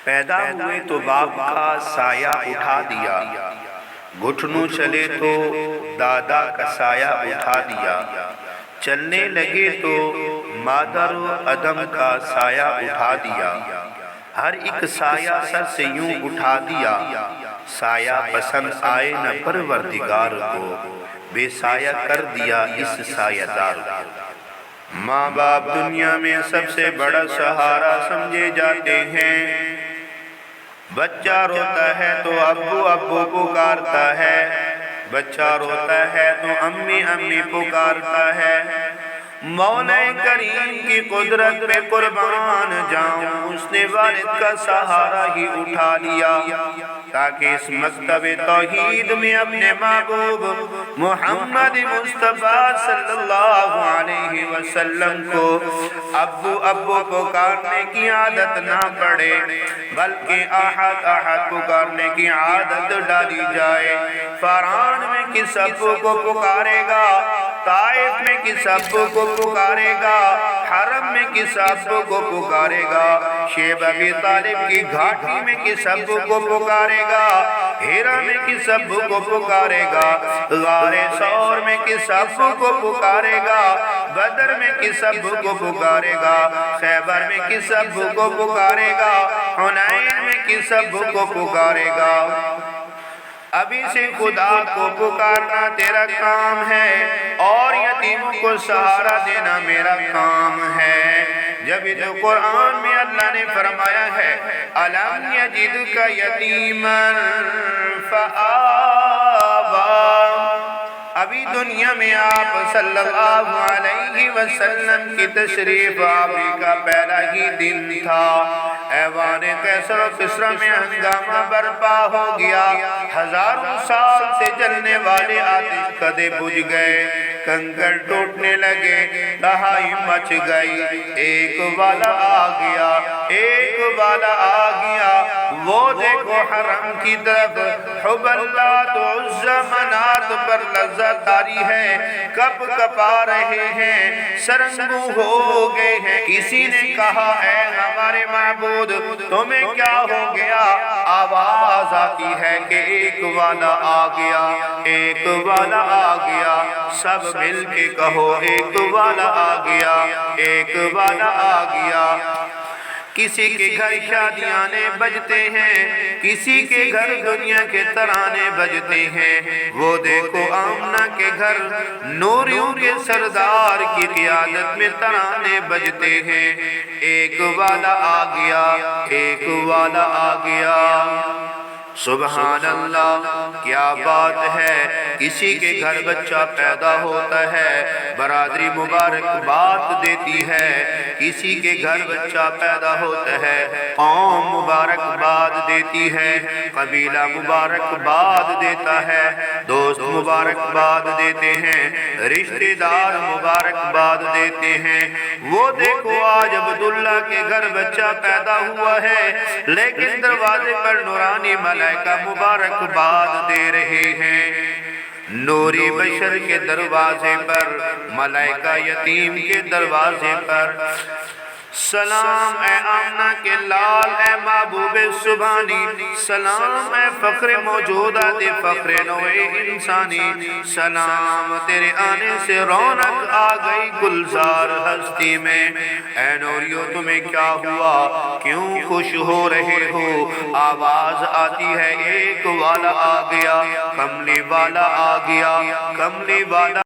پیدا ہوئے تو باپ کا سایہ اٹھا دیا، گھٹنوں چلے تو دادا کا سایہ اٹھا دیا، چلنے لگے تو مادر و ادم کا سایہ اٹھا دیا، ہر ایک سایہ سر سے یوں اٹھا دیا، سایہ پسند آئے نہ پروردگار کو، بے سایہ کر دیا اس سایہ دار کو۔ ماں باپ دنیا میں سب سے بڑا سہارا سمجھے جاتے ہیں، بچہ روتا ہے تو ابو ابو پکارتا ہے، بچہ روتا ہے تو امی امی پکارتا ہے۔ مولا کریم کی قدرت پہ قربان جاؤں، اس نے والد کا سہارا ہی اٹھا لیا تاکہ اس مکتب توحید میں اپنے محبوب محمد مصطفیٰ صلی اللہ علیہ وسلم کو ابو ابو پکارنے کی عادت نہ پڑے، بلکہ احد احد پکارنے کی عادت ڈالی جائے۔ فاران میں کس ابو کو پکارے گا، طائف میں کس ابو کو پکارے گا، حرم میں کس ابو کو پکارے گا، شیب ابی طالب کی گھاٹی میں کس ابو کو پکارے گا، ہیرا میں کس ابو کو پکارے گا، غار ثور میں کس ابو کو پکارے گا، بدر میں کس ابو کو پکارے گا، خیبر میں کس ابو کو پکارے گا، حنین میں کس ابو کو پکارے گا۔ ابھی سے خدا کو پکارنا تیرا کام ہے، اور یتیموں کو سہارا دینا میرا کام ہے۔ جب تو قرآن میں اللہ نے فرمایا ہے أَلَمْ يَجِدْكَ يَتِيمًا فَآوَىٰ، ابھی دنیا میں آپ صلی اللہ علیہ وسلم کی تشریف آوری کا پہلا ہی دن تھا، ایوان قیصر و کسریٰ میں ہنگامہ برپا ہو گیا، ہزاروں سال سے جلنے والے آتش کدے بجھ گئے، کنکر ٹوٹنے لگے، تہائی مچ گئی، ایک والا آ گیا، ایک والا آ گیا، وہ دیکھو حرم کی طرف، حبلات و عزہ منات پر لذت آری ہے، کپ کپا رہے ہیں، سرنگو ہو گئے ہیں۔ کسی نے کہا اے ہمارے معبود تمہیں کیا ہو گیا؟ آواز آتی ہے کہ ایک والا آ گیا، ایک والا آ گیا، سب مل کے کہو ایک والا آ گیا، ایک والا آ گیا۔ کسی کے گھر شادیانے بجتے ہیں، کسی کے گھر دنیا کے ترانے بجتے ہیں، وہ دیکھو آمنہ کے گھر نوریوں کے سردار کی قیادت میں ترانے بجتے ہیں، ایک والا آ گیا، ایک والا آ گیا۔ سبحان اللہ، کیا بات ہے۔ کسی کے گھر بچہ پیدا ہوتا ہے، برادری مبارک بات دیتی ہے، کسی کے گھر بچہ پیدا ہوتا ہے، قوم مبارک بات دیتی ہے، قبیلہ مبارک بات دیتا ہے، دوست مبارک بات دیتے ہیں، رشتہ دار مبارک بات دیتے ہیں۔ وہ دیکھو آج عبداللہ کے گھر بچہ پیدا ہوا ہے، لیکن دروازے پر نورانی ملائکہ مبارک بات دے رہے ہیں۔ نوری بشر کے دروازے پر، ملائکہ یتیم کے دروازے پر، سلام اے آمنہ کے لال، اے محبوب سبحانی، سلام اے فخر موجودات، فخر نوع انسانی، سلام تیرے آنے سے رونق آ گئی گلزار ہستی میں۔ اے نوریو تمہیں کیا ہوا، کیوں خوش ہو رہے ہو؟ آواز آتی ہے ایک والا آ گیا، کملی والا آ گیا، کملی والا